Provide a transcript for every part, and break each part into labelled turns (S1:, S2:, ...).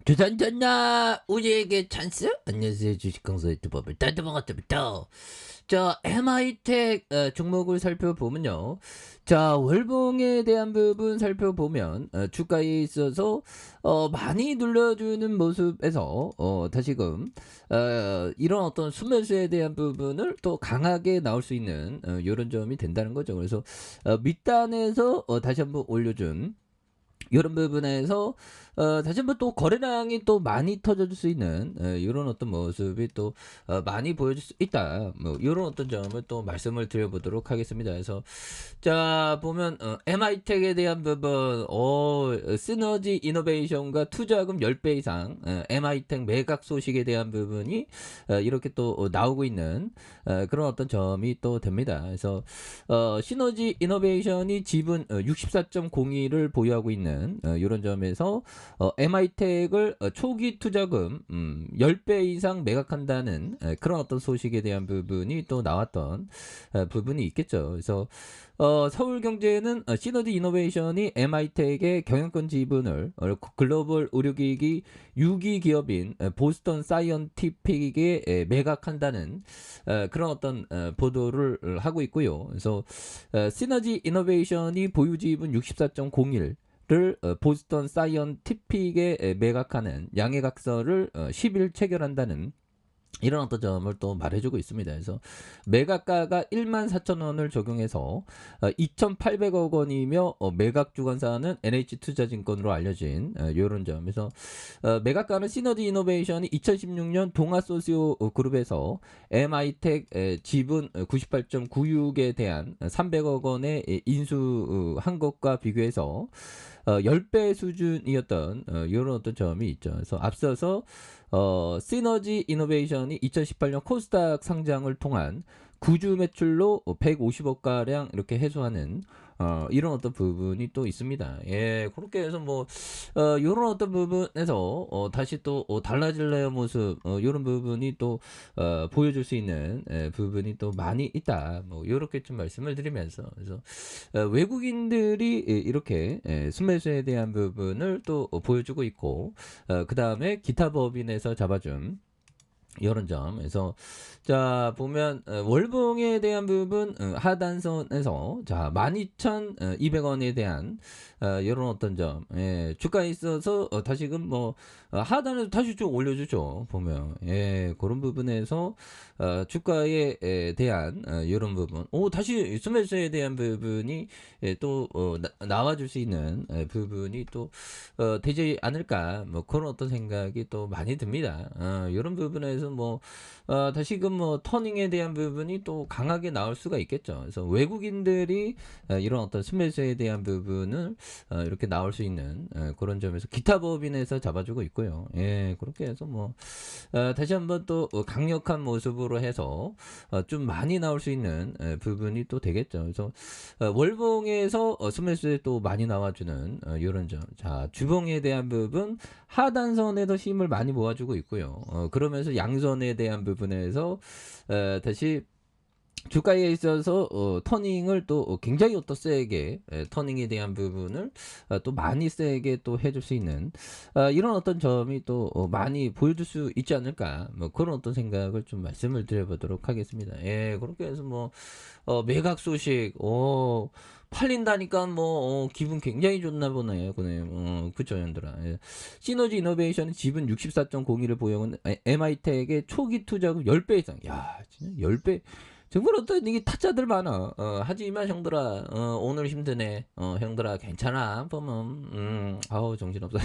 S1: 두산전나 우리에게 찬스? 안녕하세요. 주식강사 유튜버를 따뜻한것부터 자, MI텍 종목을 살펴보면요. 자, 월봉에 대한 부분 살펴보면 주가에 있어서 많이 눌러주는 모습에서 다시금 이런 어떤 수매수에 대한 부분을 또 강하게 나올 수 있는 이런 점이 된다는 거죠. 그래서 밑단에서 다시 한번 올려준 이런 부분에서 다시 한번 또 거래량이 또 많이 터져줄 수 있는 이런 어떤 모습이 또 많이 보여줄 수 있다. 뭐 이런 어떤 점을 또 말씀을 드려보도록 하겠습니다. 그래서 자 보면 MI텍에 대한 부분 시너지 이노베이션과 투자금 10배 이상 MI텍 매각 소식에 대한 부분이 이렇게 또 나오고 있는 그런 어떤 점이 또 됩니다. 그래서 시너지 이노베이션이 지분 64.02를 보유하고 있는 이런 점에서 MI텍을 초기 투자금 10배 이상 매각한다는 그런 어떤 소식에 대한 부분이 또 나왔던 부분이 있겠죠. 그래서 서울경제는 시너지 이노베이션이 MI텍의 경영권 지분을 글로벌 의료기기 6위 기업인 보스턴 사이언티픽에 매각한다는 그런 어떤 보도를 하고 있고요. 그래서 시너지 이노베이션이 보유 지분 64.01를 보스턴 사이언티픽에 매각하는 양해각서를 10일 체결한다는 이런 어떤 점을 또 말해주고 있습니다. 그래서 매각가가 14,000원을 적용해서 2,800억 원이며 매각 주관사는 NH투자증권으로 알려진 이런 점에서 매각가는 시너지 이노베이션이 2016년 동아소시오 그룹에서 MI텍 지분 98.96에 대한 300억 원의 인수한 것과 비교해서 10배 수준이었던 이런 어떤 점이 있죠. 그래서 앞서서 시너지 이노베이션이 2018년 코스닥 상장을 통한 구주 매출로 150억가량 이렇게 해소하는 이런 어떤 부분이 또 있습니다. 예, 그렇게 해서 뭐 이런 어떤 부분에서 다시 또 달라질래요 모습 이런 부분이 또 보여줄 수 있는 부분이 또 많이 있다. 뭐 이렇게 좀 말씀을 드리면서 그래서 외국인들이 이렇게 순매수에 대한 부분을 또 보여주고 있고 그 다음에 기타 법인에서 잡아준 이런 점에서 자 보면 월봉에 대한 부분 하단선에서 자 12,200원에 대한 이런 어떤 점 주가에 있어서 다시금 뭐 하단에서 다시 좀 올려주죠. 보면 그런 부분에서 주가에 대한 이런 부분 다시 수매수에 대한 부분이 또 나와줄 수 있는 부분이 또 되지 않을까 뭐 그런 어떤 생각이 또 많이 듭니다. 이런 부분에서 뭐 다시금 뭐 터닝에 대한 부분이 또 강하게 나올 수가 있겠죠. 그래서 외국인들이 이런 어떤 순매수에 대한 부분을 이렇게 나올 수 있는 그런 점에서 기타 법인에서 잡아주고 있고요. 그렇게 해서 뭐 다시 한번 또 강력한 모습으로 해서 좀 많이 나올 수 있는 부분이 또 되겠죠. 그래서 월봉에서 순매수에 또 많이 나와주는 이런 점. 자 주봉에 대한 부분 하단선에도 힘을 많이 모아주고 있고요. 그러면서 양선에 대한 부분에서 다시 주가에 있어서 터닝을 또 굉장히 또 세게 터닝에 대한 부분을 또 많이 세게 또 해줄 수 있는 이런 어떤 점이 또 많이 보여줄 수 있지 않을까 뭐 그런 어떤 생각을 좀 말씀을 드려보도록 하겠습니다. 그렇게 해서 뭐 매각 소식 팔린다니까 뭐 기분 굉장히 좋나 보네요. 그쵸 현들아. 시너지 이노베이션은 지분 64.01을 보유한 MI텍의 초기 투자금 10배 이상. 야 진짜 10배. 정말 어떤 이게 타짜들 많아. 하지만 형들아, 오늘 힘드네. 형들아, 괜찮아. 보면, 아우, 정신없어.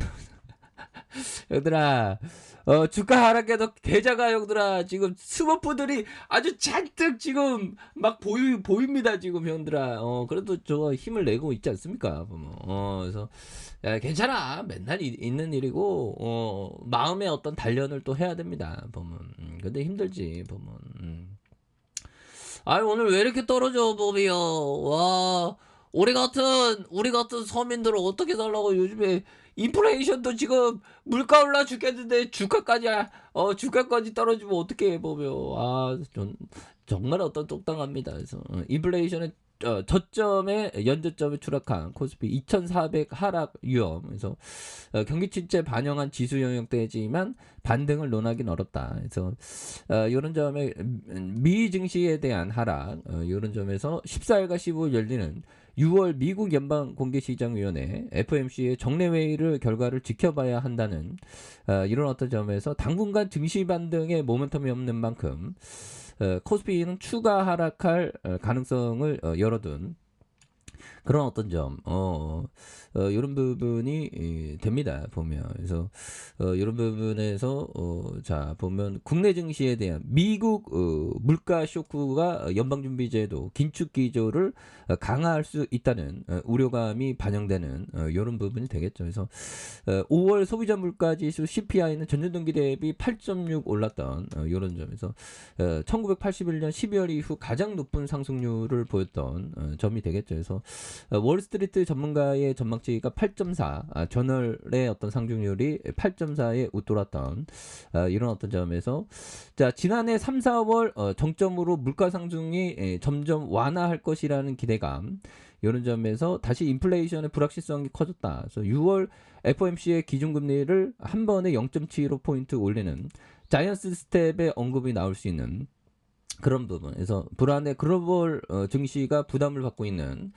S1: 형들아, 주가 하락해도 계좌가 형들아, 지금 스머프들이 아주 잔뜩 지금 막 보입니다, 지금 형들아. 그래도 저 힘을 내고 있지 않습니까? 보면, 그래서, 야, 괜찮아. 맨날 있는 일이고, 마음의 어떤 단련을 또 해야 됩니다, 보면. 근데 힘들지, 보면. 아니 오늘 왜 이렇게 떨어져 몸이요. 와 우리 같은 서민들은 어떻게 살라고 요즘에 인플레이션도 지금 물가 올라 죽겠는데 주가까지 떨어지면 어떻게 해 보면 정말 어떤 똑당합니다. 그래서 인플레이션에 저점에 연저점에 추락한 코스피 2,400 하락 위험. 그래서 경기 침체 반영한 지수 영역대지만 반등을 논하기는 어렵다. 그래서 이런 점에 미 증시에 대한 하락, 이런 점에서 14일과 15일 열리는 6월 미국 연방공개시장위원회 FOMC의 정례회의를 결과를 지켜봐야 한다는 이런 어떤 점에서 당분간 증시 반등에 모멘텀이 없는 만큼 코스피는 추가 하락할 가능성을 열어둔 그런 어떤 점, 이런 부분이 됩니다. 보면 그래서 이런 부분에서 자 보면 국내 증시에 대한 미국 물가 쇼크가 연방준비제도 긴축 기조를 강화할 수 있다는 우려감이 반영되는 이런 부분이 되겠죠. 그래서 5월 소비자 물가지수 CPI는 전년 동기 대비 8.6 올랐던 이런 점에서 1981년 12월 이후 가장 높은 상승률을 보였던 점이 되겠죠. 그래서 월스트리트 전문가의 전망치가 8.4, 저널의 어떤 상승률이 8.4에 웃돌았던 이런 어떤 점에서 자 지난해 3, 4월 정점으로 물가 상승이 점점 완화할 것이라는 기대감 이런 점에서 다시 인플레이션의 불확실성이 커졌다. 그래서 6월 FOMC의 기준금리를 한 번에 0.75포인트 올리는 자이언트 스텝의 언급이 나올 수 있는 그런 부분에서 불안의 글로벌 증시가 부담을 받고 있는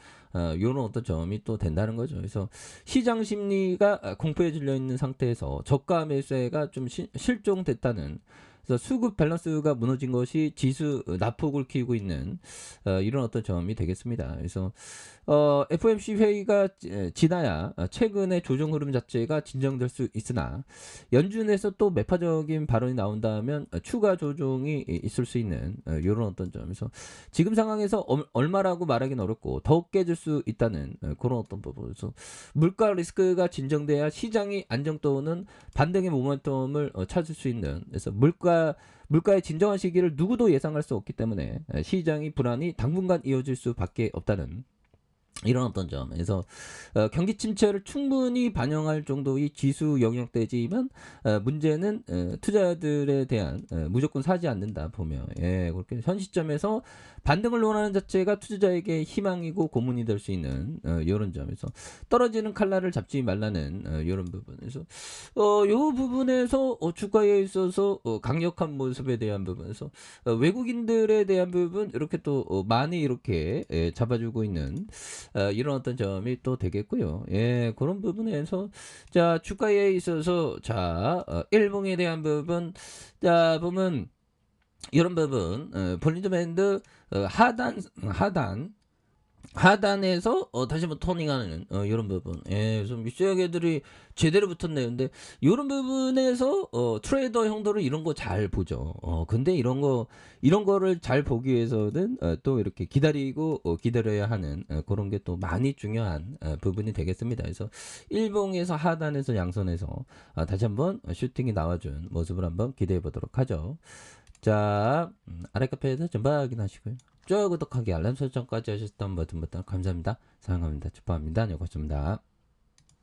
S1: 이런 어떤 점이 또 된다는 거죠. 그래서 시장 심리가 공포에 질려 있는 상태에서 저가 매수세가 좀 실종됐다는 그래서 수급 밸런스가 무너진 것이 지수 낙폭을 키우고 있는 이런 어떤 점이 되겠습니다. 그래서 FOMC 회의가 지나야 최근의 조정 흐름 자체가 진정될 수 있으나 연준에서 또 매파적인 발언이 나온다면 추가 조정이 있을 수 있는 이런 어떤 점에서 지금 상황에서 얼마라고 말하기는 어렵고 더욱 깨질 수 있다는 그런 어떤 부분에서 물가 리스크가 진정돼야 시장이 안정 또는 반등의 모멘텀을 찾을 수 있는 그래서 물가의 진정한 시기를 누구도 예상할 수 없기 때문에 시장이 불안이 당분간 이어질 수밖에 없다는 이런 어떤 점에서 경기 침체를 충분히 반영할 정도의 지수 영역대지만 문제는 투자자들에 대한 무조건 사지 않는다 보면 그렇게 현 시점에서 반등을 논하는 자체가 투자자에게 희망이고 고문이 될 수 있는 이런 점에서 떨어지는 칼날을 잡지 말라는 이런 부분에서 이 부분에서 주가에 있어서 강력한 모습에 대한 부분에서 외국인들에 대한 부분 이렇게 또 많이 이렇게 잡아주고 있는 이런 어떤 점이 또 되겠고요. 그런 부분에서 자 주가에 있어서 자 일봉에 대한 부분 자 보면 이런 부분 볼린저 밴드 하단에서 다시 한번 토닝하는 이런 부분. 그래서 밑세계들이 제대로 붙었네요. 근데 이런 부분에서 트레이더 형들은 이런 거 잘 보죠. 근데 이런 거를 잘 보기 위해서는 또 이렇게 기다려야 하는 그런 게 또 많이 중요한 부분이 되겠습니다. 그래서 일봉에서 하단에서 양선에서 다시 한번 슈팅이 나와준 모습을 한번 기대해 보도록 하죠. 자, 아래 카페에서 전부 확인하시고요. 좋아요, 구독하기, 알람 설정까지 하셨던 모든 분들 감사합니다. 사랑합니다. 축복합니다. 여기까지입니다.